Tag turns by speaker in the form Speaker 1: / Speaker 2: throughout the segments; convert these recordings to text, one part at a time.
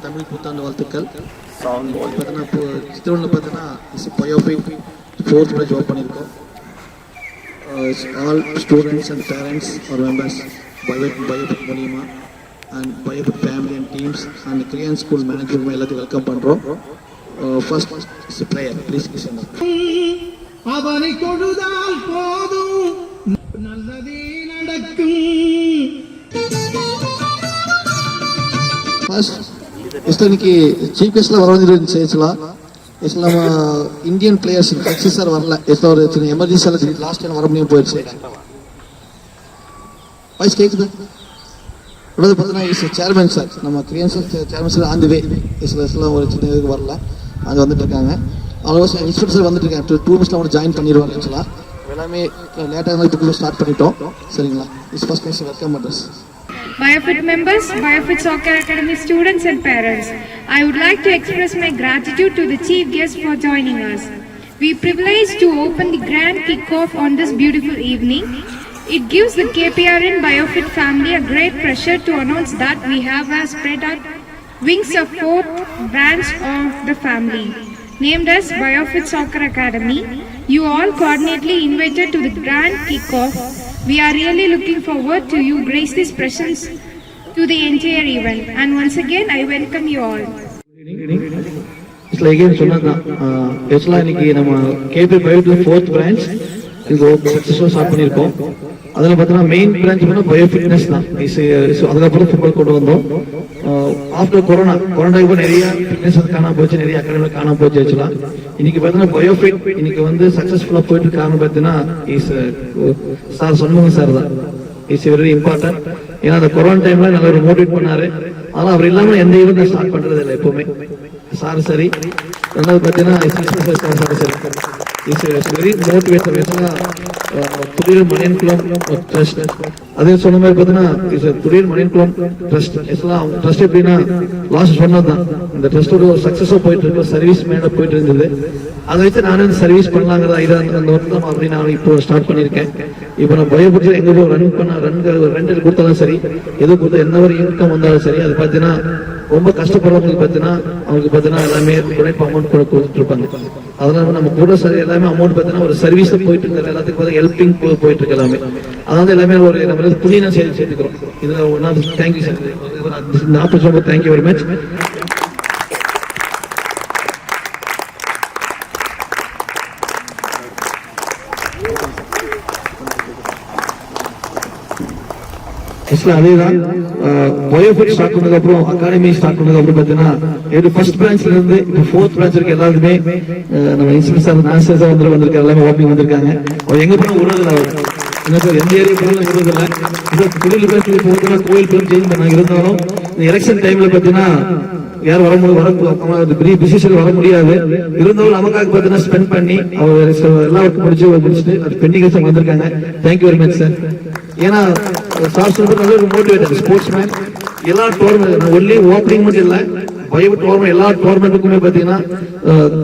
Speaker 1: தமிழ் புத்தாண்டு வாழ்த்துக்கள். பார்த்தீங்கன்னா இப்போ சித்திரவனில் பார்த்தீங்கன்னா பயோபிக் 4th பேஜ் ஓப்பன் பண்ணியிருக்கோம். All students and parents are members biopic மூலியமா and biopic family and teams and கிரியன் ஸ்கூல் மேனேஜ்மெண்ட் எல்லாத்தையும் வெல்கம் பண்ணுறோம். First prayer please Kishan.
Speaker 2: அவனை தொழுதால் போதும் நல்லதே நடக்கும்.
Speaker 1: இன்னைக்கு சீஃப் கெஸ்ட்ல வர வேண்டியிருந்துச்சு. நம்ம இந்தியன் பிளேயர்ஸ் எக்ஸஸ் சார் வரல. ஒரு சின்ன எமர்ஜென்சியால லாஸ்ட் டைம் வர முடியும் போயிடுச்சு. வாய்ஸ் கேட்குது. பார்த்தீங்கன்னா சேர்மேன் சார், நம்ம கிரியன்ஸ் சேர்மன் சார் ஆன் தி வே எஸ்எல்லாம் ஒரு சின்ன இதுக்கு வரல, அங்கே வந்துட்டு இருக்காங்க. ஆல்மோஸ்ட் இன்ஸ்பெக்டர் சார் வந்துட்டு இருக்காங்க. 2 மினிட்ஸ்ல அவங்க ஜாயின் பண்ணிடுவாங்க. ஆக்சுவலாக எல்லாமே லேட்டாக இருந்தால் இப்போ ஸ்டார்ட் பண்ணிட்டோம். சரிங்களா? Is first class welcome address.
Speaker 3: Biofit members, Biofit Soccer Academy students and parents, I would like to express my gratitude to the chief guest for joining us. We are privileged to open the grand kick-off on this beautiful evening. It gives the KPRN Biofit family a great pleasure to announce that we have spread our wings of 4th branch of the family, named as Biofit Soccer Academy. You all coordinately invited to the grand kick-off. We are really looking forward to you grace this presence to the entire event, and once again I welcome you all.
Speaker 1: இன்னைக்கு நம்ம KP biopic 4th branch இது சக்சஸ்ஃபுல்லா start பண்ணியிருக்கோம். அதில் பார்த்தீங்கன்னா main branch bio fitness தான். அதுக்கப்புறம் football கொண்டு வந்தோம். ஆஃப்டர் கொரோனாக்கு நிறைய ஃபிட்னஸ் காணாம போச்சு, நிறைய அகாடமி காணாம போச்சு. ஆக்சுவலா இன்னைக்கு பார்த்தீங்கன்னா பயோஃபிட் இன்னைக்கு சக்சஸ்ஃபுல்லா போயிட்டு இருக்காருன்னு பார்த்தீங்கன்னா சார் சண்முகம் சார் தான். It's very important. ஏன்னா அந்த கொரோனா டைம்ல நல்ல ஒரு மோட்டிவேட் பண்ணாரு. ஆனால் அவர் இல்லாமல் எந்த ஈவெண்ட் ஸ்டார்ட் பண்றது இல்லை எப்பவுமே. சார் சரி. ரெண்டாவது பார்த்தீங்கன்னா வெரி மோட்டிவேஷன். துடியல் மணியன்குளம் ட்ரஸ்ட் அதே சொன்ன மாதிரி பார்த்தீங்கன்னா துடியல் மணியன்குளம் ட்ரஸ்ட் எல்லாம் ட்ரஸ்ட் எப்படின்னா லாஸ்ட் சொன்னதுதான். இந்த ட்ரஸ்டோட சக்சஸா போயிட்டு இருக்கு, சர்வீஸ் மேல போயிட்டு இருந்தது. அதை வச்சு நானும் சர்வீஸ் பண்ணலாங்கிறதா அந்த ஒர்க் தான் அப்படி நான் இப்போ ஸ்டார்ட் பண்ணியிருக்கேன். இப்போ நான் பயோபிக்ஸ் எங்க போய் ரன் பண்ண ரெண்டல் கொடுத்தாலும் சரி, எது கொடுத்தா என்ன ஒரு இன்கம் வந்தாலும் சரி, அது பார்த்தீங்கன்னா ரொம்ப கஷ்டப்படுறவங்களுக்கு பார்த்தீங்கன்னா அவங்களுக்கு பார்த்தீங்கன்னா எல்லாமே உழைப்பு அமௌண்ட் கூட கொடுத்துட்டு இருப்பாங்க. அதனால நம்ம கூட சரி எல்லாமே அமௌண்ட் பார்த்தீங்கன்னா ஒரு சர்வீஸ் போயிட்டு இருக்க எல்லாத்துக்கும் பார்த்தா ஹெல்பிங் போயிட்டு இருக்கு எல்லாமே. அதாவது எல்லாமே ஒரு நம்ம புண்ணியம் சேர்த்துக்கிறோம். இதுல ஒன்னா தேங்க்யூ சார். இந்த ஆப்பர்ச்சுனிட்டி தேங்க்யூ வெரி மச். அதேதான் பயோஃபிட் ஸ்டார்ட் பண்ணதுக்கு அப்புறம் அகாடமி ஸ்டார்ட் பண்ணதுக்கு அப்புறம் பாத்தீங்கன்னா ஃபர்ஸ்ட் பிரான்ச்ல இருந்து இப்போ 4th பிரான்ச் இருக்கு. எல்லாருமே நம்ம இன்ஸ்பெக்டர் நாசர் சார் வந்திருக்காங்க, எல்லாமே ஓப்பனிங் வந்திருக்காங்க. அவர் எங்க போனா விடுறதில்ல. அவர் எந்த ஏரியா போனாலும் விடுறதில்ல. தொழில் பேசி போகிறதுனா கோயில் பேர் சேஞ்ச் பண்ணாங்க. இருந்தாலும் இந்த எலெக்ஷன் டைம்ல பாத்தீங்கன்னா யாரும் வர முடியாது. இருந்தாலும் நமக்காக பாத்தீங்கன்னா ஸ்பெண்ட் பண்ணி அவர் எல்லா ஒர்க்கும் முடிச்சுட்டு அது பெண்டிங் வந்திருக்காங்க. Thank you very much sir. ஏன்னா சார் சொல்றது நல்ல ஒரு மோட்டிவேட்டர் ஸ்போர்ட்ஸ் மேன். எல்லா டோர்னமெண்ட் ஒன்லி ஓப்பனிங் மட்டும் இல்லை, பயோ டோர்னமெண்ட் எல்லா டோர்னமெண்ட்டுக்குமே பாத்தீங்கன்னா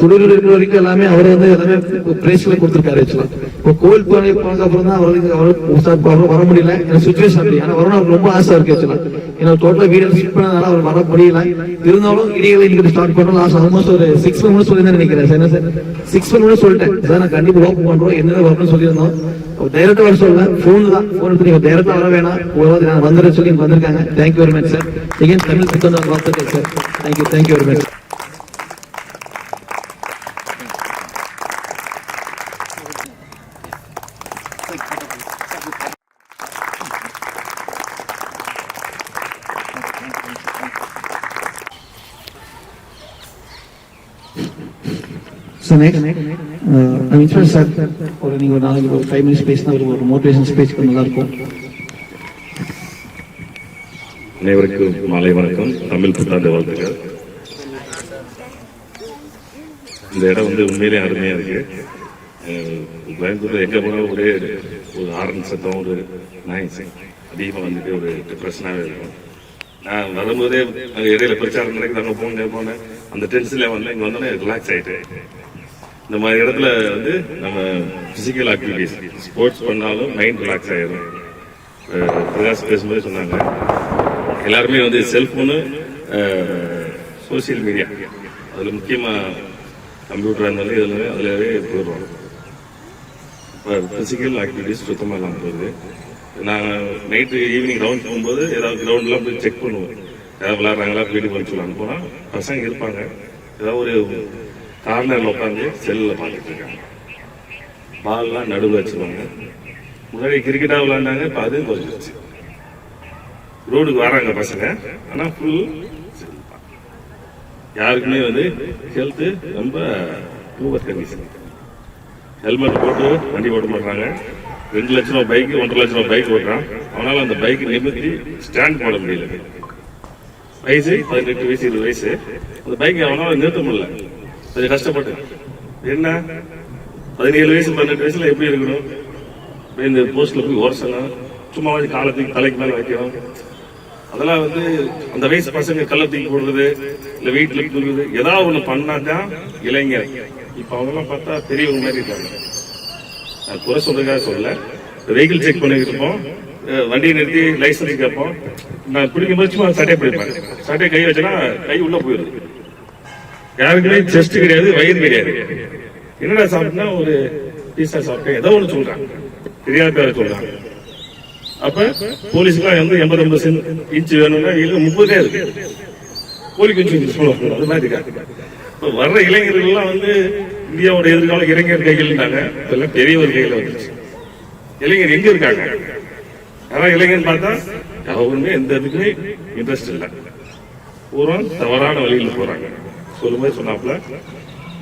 Speaker 1: தொழில் இருக்கிற வரைக்கும் எல்லாமே அவர் எல்லாமே பிரைஸ்ல கொடுத்துருக்காரு. ஆக்சுவலா இப்போ கோவில் போனதுக்கு அப்புறம் தான் அவருக்கு வர முடியல. எனக்கு சுச்சுவேஷன் அப்படி. ஆனா வரணும் அவருக்கு ரொம்ப ஆசை இருக்கு. ஆக்சுவலா ஏன்னா டோட்டலா வீடியோ ஷிஃப்ட் பண்ணதுனால அவர் வர முடியல. இருந்தாலும் இடையில இன்னைக்கு ஸ்டார்ட் பண்ணோம். லாஸ்ட் ஆல்மோஸ்ட் ஒரு 6 months சொல்லி தான் நினைக்கிறேன். என்ன சார் 6 months சொல்லிட்டேன் சார். நான் கண்டிப்பா ஓப்பன் பண்றோம் என்ன வரணும்னு சொல்லியிருந்தோம். டைரக்டா வர சொல்ல போன் தான் போன் எடுத்து நீங்க டைரக்டா வர வேணாம் வந்துட சொல்லி வந்திருக்காங்க. Thank you very much sir. Again Tamil புத்தாண்டு வாழ்த்துக்கள் சார். Thank you very much. ஒரு நீங்க ஒரு நாளைக்கு ஒரு 5 minutes பேசினா ஒரு மோட்டிவேஷன் ஸ்பீச் நல்லா இருக்கும்.
Speaker 4: அனைவருக்கும் மாலை வணக்கம். தமிழ் புத்தாண்டு வாழ்த்துக்கள். இந்த இடம் உண்மையிலே அருமையா இருக்கு. கோயம்புத்தூர்ல எங்க போனாலும் ஒரே ஒரு ஆரன் சத்தம், ஒரு நாய்ஸ் அதிகமா ஒரு டிப்ரெஷனாவே இருக்கும். நான் வரும்போதே அங்க இடையில பிரச்சாரம் நடக்குது, அங்க போனேன் அந்த டென்ஷன்ல இங்க வந்தோடனே ரிலாக்ஸ் ஆயிட்டு. இந்த மாதிரி இடத்துல நம்ம பிசிக்கல் ஆக்டிவிட்டிஸ் ஸ்போர்ட்ஸ் பண்ணாலும் மைண்ட் ரிலாக்ஸ் ஆயிடும். பிரகாஷ் பேசும்போது சொன்னாங்க எல்லாருமே செல்போனு சோசியல் மீடியா அதில் முக்கியமாக கம்ப்யூட்டராக இருந்தாலும் இதில் அதிலே போயிடுவாங்க. இப்போ ஃபிசிக்கல் ஆக்டிவிட்டிஸ் சுத்தமாக இல்லாமல் போகுது. நான் நைட்டு ஈவினிங் ரவுண்ட் போகும்போது ஏதாவது கிரவுண்ட்லாம் போய் செக் பண்ணுவோம், ஏதாவது விளாட்றாங்களா வீட்டுக்கு வச்சுக்கலான்னு போனால் பசங்க இருப்பாங்க, ஏதாவது ஒரு கார்னரில் உட்காந்து செல்லில் பார்த்துட்டு இருக்காங்க. பால்லாம் நடுவில் வச்சுருவாங்க. முன்னாடி கிரிக்கெட்டாக விளாண்டாங்க, இப்போ அதுவும் குறைஞ்சிருச்சு. ரோடுக்கு வராங்க பசங்க, ஆனால் ஃபுல் யாருக்குமே வந்து ஹெல்த்து ரொம்ப பூவர் கண்டிஷன். ஹெல்மெட் போட்டு வண்டி ஓட்ட மாட்டாங்க. 2 லட்ச ரூபா பைக்கு 1.5 லட்ச ரூபா பைக் ஓட்டுறான். அவனால அந்த பைக் நிமித்தி ஸ்டாண்ட் போட முடியல. வயசு 18 வயசு 20 வயசு, அந்த பைக் அவனால நிறுத்த முடியல. கொஞ்சம் கஷ்டப்பட்டு என்ன 17 வயசு 18 வயசுல எப்படி இருக்கணும்? இந்த போஸ்ட்ல போய் உரசணும், சும்மா வந்து காலத்துக்கு தலைக்கு மேல வைக்கணும். அதெல்லாம் வந்து அந்த வயசு பசங்க கள்ள தூக்கி போடுறது, இல்ல வீட்டுல தூக்குறது, ஏதாவது ஒண்ணு பண்ணாதான் இளைஞர். இப்ப அவங்க எல்லாம் பார்த்தா பெரியவங்க மாதிரி இருக்காங்க. நான் குறை சொல்றதுக்காக சொல்ல, வெஹிக்கிள் செக் பண்ணிட்டு இருப்போம், வண்டியை நிறுத்தி லைசன்ஸ் கேட்போம். நான் பிடிக்கும்போது சும்மா சட்டையை பிடிப்பேன், சட்டையை கை வச்சேன்னா கை உள்ள போயிடுது. யாருக்குமே செஸ்ட் கிடையாது, வயிறு கிடையாது. என்னடா சாப்பிட்டா ஒரு பீஸா சாப்பிட்டேன், ஏதோ ஒண்ணு சொல்றாங்க, தெரியாத பேர சொல்றாங்க. அப்ப போலீஸ்க்குலாம் வந்து 80 இன்ச்சு வேணும்னா 30 இருக்கு. போலி கொஞ்சம் சொல்லுவாங்க, அது மாதிரி இருக்கா. இப்ப வர்ற இளைஞர்கள் எல்லாம் வந்து இந்தியாவோட எதிர்கால இளைஞர் கைகள்ட்டாங்க, இதெல்லாம் பெரியவர் கையில வந்துருச்சு. இளைஞர் எங்க இருக்காங்க? யாராவது இளைஞர் பார்த்தா அவருமே எந்த இதுக்குமே இன்ட்ரெஸ்ட் இல்லை, பூரா தவறான வழியில் போறாங்க. சொல்லும்போது சொன்னாப்ல,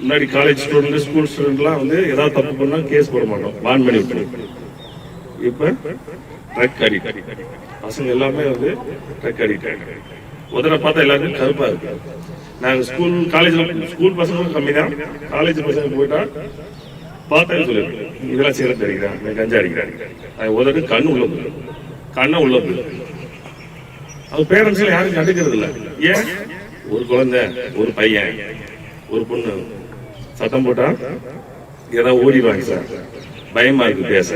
Speaker 4: முன்னாடி காலேஜ் ஸ்டூடெண்ட் ஸ்கூல் ஸ்டூடெண்ட்லாம் வந்து ஏதாவது தப்பு பண்ணா கேஸ் போட மாட்டோம், வான் பண்ணி விட்டுருவோம். இப்ப ட்ரக் அடிக்ட் பசங்க எல்லாமே வந்து ட்ரக் அடிக்ட். உதர பார்த்தா எல்லாருமே கருப்பா இருக்கு. நாங்க ஸ்கூல் காலேஜ்ல ஸ்கூல் பசங்களும் கம்மி தான், காலேஜ் பசங்க போயிட்டா பார்த்தா சொல்லிருக்கோம், இதெல்லாம் சிகரெட் அடிக்கிறான், கஞ்சா அடிக்கிறாங்க. உதடு கண்ணு உள்ள போயிடும், கண்ணை உள்ள போயிடும். அது பேரண்ட்ஸ் யாரும் கண்டுக்கிறது இல்லை. ஏன்? ஒரு குழந்தை, ஒரு பையன், ஒரு பொண்ணு சத்தம் போட்டா ஏதாவது ஓடிடுவாங்க சார், பயமா இருக்கு பேச,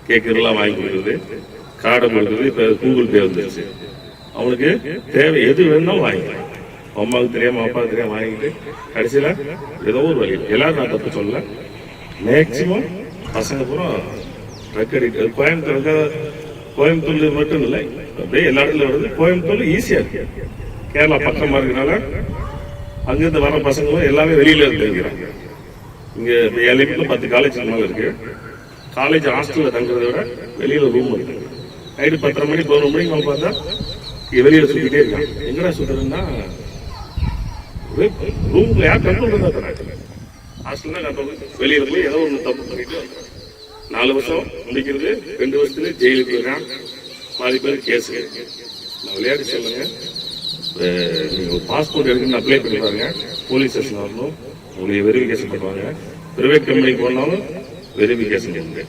Speaker 4: கேட்கறதெல்லாம் வாங்கி கொடுக்குறது, கார்டை கொடுக்குறது. இப்ப கூகுள் பே வந்துருச்சு, அவனுக்கு தேவை எது வேணும்னாலும் வாங்கிக்கலாம். அம்மாவுக்கு தெரியாம அப்பாவுக்கு தெரியாம வாங்கிட்டு கடைசியில ஏதோ ஒரு வழி. எல்லாரும் நான் தப்பு சொல்லல, மேக்சிமம் பசங்க பூரா ட்ரக் அடிக்ட். கோயம்புத்தூர் மட்டும் இல்லை, அப்படியே எல்லா இடத்துல வருது. கோயம்புத்தூர்ல ஈஸியா இருக்கு, கேரளா பக்கமா இருக்கனால அங்கிருந்து வர பசங்களும் எல்லாமே வெளியில இருக்கிறாங்க. இங்க 10 காலேஜ் மேல இருக்கு. காலேஜ் ஹாஸ்டல்ல தங்குறத விட வெளியில ரூம் இருக்கு. நைட்டு 10:30 மணி 11 மணிக்கு மேல பார்த்தா வெளியில சுத்திட்டே இருக்கான். எங்கடா சுத்துறதுன்னா ரூம்ல யார் கண்ட்ரோல் இருந்தா ஹாஸ்டல் தான் கண்ட்ரோல். வெளியில போய் ஏதோ ஒண்ணு தப்பு பண்ணிட்டு 4 வருஷம் முடிக்கிறது, 2 வருஷத்துல ஜெயிலுக்கு போயிருக்கான். பாதி பேர் கேஸ். நான் விளையாடி சொல்லுங்க, நீங்க ஒரு பாஸ்போர்ட் எடுக்கணும்னு அப்ளை பண்ணி பாருங்க, போலீஸ் ஸ்டேஷன் வரணும், உங்களுக்கு வெரிஃபிகேஷன் பண்ணுவாங்க. பிரைவேட் கம்பெனிக்கு போனாலும் வெரிஃபிகேஷன் இருக்கு.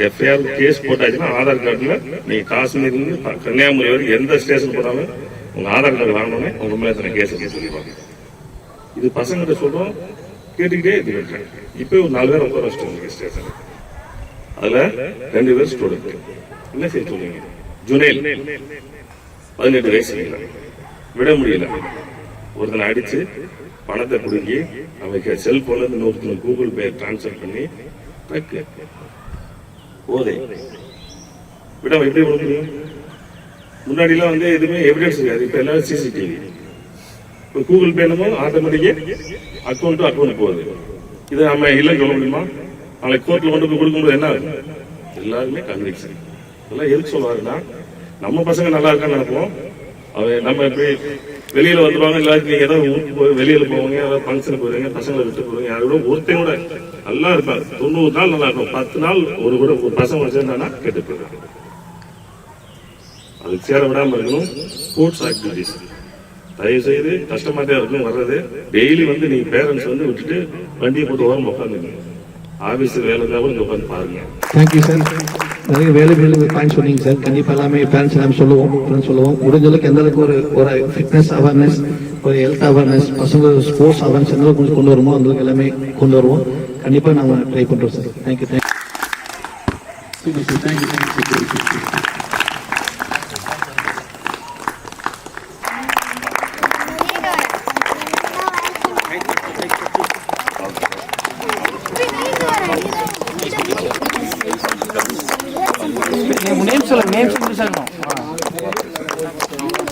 Speaker 4: எஃப்ஐஆர் கேஸ் போட்டாச்சுன்னா ஆதார் கார்டுல நீங்க காஷ்மீர் இருந்து கன்னியாகுமரி வரைக்கும் எந்த ஸ்டேஷன் போனாலும் உங்க ஆதார் கார்டு வாங்கினோடனே உங்க மேல எத்தனை கேஸ் சொல்லிடுவாங்க. இது பசங்கிட்ட சொல்றோம், கேட்டுக்கிட்டே இருக்கு. இப்போ ஒரு 4 பேர் உட்கார வச்சுட்டு ஸ்டேஷன், அதுல 2 பேர் ஸ்டூடெண்ட். என்ன செய்ய சொல்லுங்க? ஜுனைல் 18 வயசு விட முடியல. ஒருத்தனை அடிச்சு பணத்தை குடுக்கி அவங்க செல்போன்ல இருந்து இன்னொருத்தனை கூகுள் பே டிரான்ஸ்பர் பண்ணி போதே விட எப்படி விட முடியும்? முன்னாடி எல்லாம் வந்து எதுவுமே எவிடன்ஸ் இருக்காது, இப்ப எல்லாரும் சிசிடிவி. இப்ப கூகுள் பே என்னமோ ஆட்டோமேட்டிக்கா அக்கௌண்ட் டு அக்கௌண்ட் போகுது. இதை நம்ம இல்லைன்னு சொல்ல முடியுமா? நாளைக்கு கோர்ட்ல கொண்டு போய் கொடுக்கும்போது என்ன ஆகும்? எல்லாருமே கன்விக்ஷன். இதெல்லாம் எதுக்கு சொல்லுவாருன்னா, நம்ம பசங்க நல்லா இருக்கான்னு நினைப்போம். அவன் நம்ம எப்படி வெளியில வந்துருவாங்க, எல்லாருக்கும் நீங்க ஏதாவது ஊருக்கு போய் வெளியில போவாங்க, ஏதாவது ஃபங்க்ஷனுக்கு போயிருங்க, பசங்களை விட்டு போறீங்க, யாரோட ஒருத்தையும் கூட நல்லா இருப்பாங்க. 90 நாள் நல்லா இருக்கும், 10 நாள் ஒரு கூட ஒரு பசங்க வச்சிருந்தானா கெட்டு போயிடும். அதுக்கு சேர விடாம இருக்கணும். ஸ்போர்ட்ஸ் ஆக்டிவிட்டிஸ் தயவு செய்து கஷ்டமாட்டே இருக்கும் வர்றது. டெய்லி வந்து நீங்க பேரண்ட்ஸ் வந்து விட்டுட்டு வண்டியை போட்டு ஓரம் உட்காந்துங்க. ஆபீஸ் வேலை இருந்தாலும் இங்க உட்காந்து பாருங்க.
Speaker 1: Thank you sir. நிறைய வேலை பாயிண்ட் சொன்னீங்க சார். கண்டிப்பா எல்லாமே பேரண்ட்ஸ் எல்லாமே சொல்லுவோம். முடிஞ்ச அளவுக்கு எந்த அளவுக்கு ஒரு ஃபிட்னஸ் அவேர்னஸ், ஒரு ஹெல்த் அவேர்னஸ், பசங்க ஸ்போர்ட்ஸ் அவேர்னஸ் எந்த அளவுக்கு கொண்டு வருமோ அந்த அளவுக்கு எல்லாமே கொண்டு வருவோம். கண்டிப்பா நாங்க ட்ரை பண்றோம் சார். தேங்க்யூ. நேம் சொல்லுங்க, நேம் சொல்லி சொல்லணும்.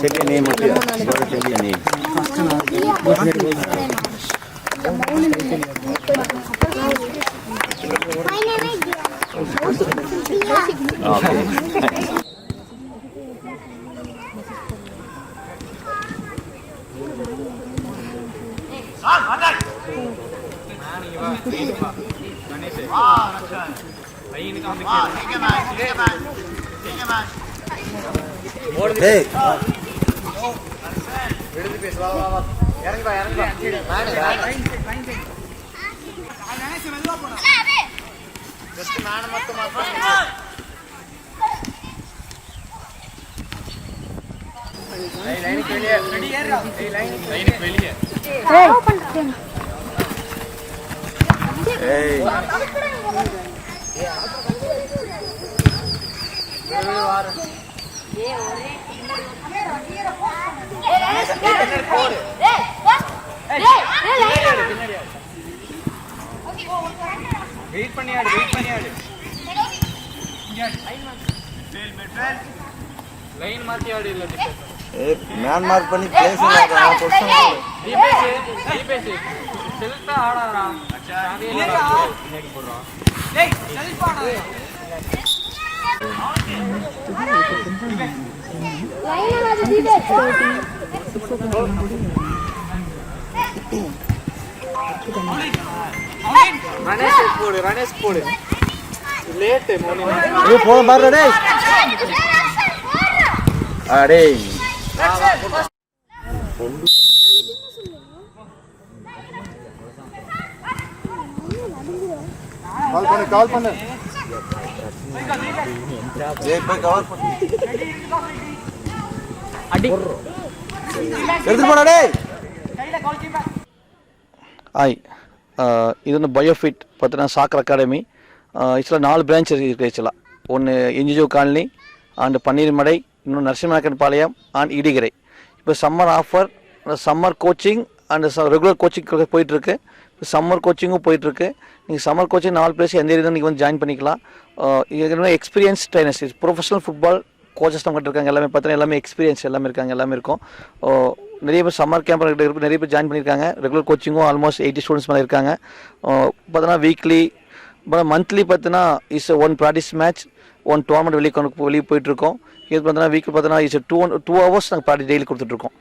Speaker 5: Tell your name, okay? Tell your name. Okay. Hey. Hey.
Speaker 2: Wait பண்ணியாடு லைன் மாத்தி ஆடு இல்ல
Speaker 5: Hey, man mark பண்ணி place பண்ணாத பொசிஷன்
Speaker 2: நீ பேசு செல்ஃபா ஆடாதடா பின்னாடி போடுறோம் டேய் செல்ஃபா ஆடாதடா
Speaker 6: லைன் ஆடாத தீபக்
Speaker 2: ரனேஷ் போடு லேட் மோனி
Speaker 5: ஏ போன் பாரு டேய் அடே கால் பண்ணு ஜெய் போய் கவர் பண்ணு
Speaker 2: அடி
Speaker 5: எடுத்து போடா டேய்
Speaker 1: ஹாய், இது வந்து பயோஃபிட் பார்த்தீங்கன்னா சாக்கர் அகாடமி. ஆக்சுவலாக 4 பிரான்ச் இருக்குது. ஆக்சுவலாக ஒன்று என்ஜிஓ காலனி அண்ட் பன்னீர்மடை, இன்னொன்று நரசிம்மநாயக்கன் பாளையம் அண்ட் இடிகரை. இப்போ summer offer, summer coaching and regular coaching போயிட்டுருக்கு. இப்போ சம்மர் கோச்சிங்கும் போயிட்டுருக்கு. நீங்கள் சம்மர் கோச்சிங் 4 பிளேஸ் எந்த ஏரியா நீங்கள் வந்து ஜாயின் பண்ணிக்கலாம். ஏற்கனவே experience trainers, professional football coaches நம்ம இருக்காங்க. எல்லாமே பார்த்தீங்கன்னா எல்லாமே எக்ஸ்பீரியன்ஸ் எல்லாமே இருக்காங்க, எல்லாமே இருக்கும். நிறைய பேர் சம்மர் கேம்ப் நிறைய பேர் ஜாயின் பண்ணியிருக்காங்க. ரெகுலர் கோச்சிங்கும் ஆல்மோஸ்ட் 80 ஸ்டூடெண்ட்ஸ் மேலே இருக்காங்க. பார்த்தோன்னா வீக்லி மந்த்லி பார்த்தீங்கன்னா இஸ் 1 ப்ராக்டிஸ் மேட்ச், 1 டோர்னமெண்ட் வெளியே போயிட்டுருக்கோம். இது பார்த்தீங்கன்னா வீக்கில் பார்த்தீங்கன்னா இஸ் 2 ஹவர்ஸ் நாங்கள் ப்ராக்டிஸ் டெய்லி கொடுத்துட்ருக்கோம்.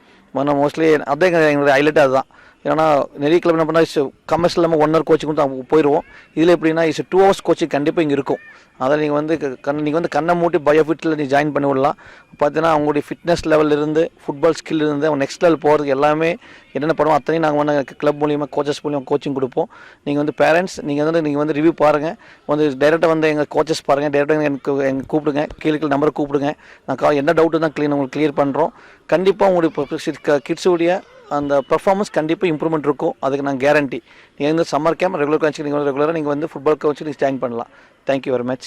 Speaker 1: மோஸ்ட்லி அதான் எங்களுடைய ஹைலைட் அதுதான். ஏன்னா நிறைய கிளப் என்ன பண்ணால் கமர்ஷியல் இல்லாமல் 1 ஹவர் கோச்சிங் கொடுத்து அவங்க போயிடுவோம். இதில் எப்படின்னா இஸ் 2 ஹவர்ஸ் கோச்சிங் கண்டிப்பாக இங்கே இருக்கும். அதில் நீங்கள் வந்து கண்ணை மூட்டி பயோஃபிட்டில் நீங்கள் ஜாயின் பண்ணி விடலாம். பார்த்தீங்கன்னா அவங்களுடைய ஃபிட்னஸ் லெவலில் இருந்து ஃபுட்பால் ஸ்கில் இருந்து அவங்க நெக்ஸ்ட் லெவல் போகிறதுக்கு எல்லாமே என்னென்ன பண்ணுவோம் அத்தனையும் நாங்கள் வந்து கிளப் மூலியமாக கோச்சஸ் மூலியமாக கோச்சிங் கொடுப்போம். நீங்கள் வந்து பேரண்ட்ஸ் நீங்கள் வந்து ரிவ்யூ பாருங்கள், வந்து டைரெக்டாக வந்து எங்கள் கோச்சஸ் பாருங்கள், டைரெக்டாக எங்கள் கூப்பிடுங்க, கீழே நம்பரை கூப்பிடுங்க. நான் என்ன டவுட்டு தான் உங்களுக்கு கிளியர் பண்ணுறோம். கண்டிப்பாக உங்களுடைய கிட்ஸுடைய அந்த பர்ஃபார்மன்ஸ் கண்டிப்பாக இம்ப்ரூவ்மெண்ட் இருக்கும். அதுக்கு நான் கேரண்டி. நீங்கள் வந்து சம்மர் கேம்ப் ரெகுலர் கோச்சிங் நீங்கள் ரெகுலராக நீங்கள் வந்து ஃபுட்பால் கோச்சிங் நீங்கள் ஜாயின் பண்ணலாம். Thank you very much.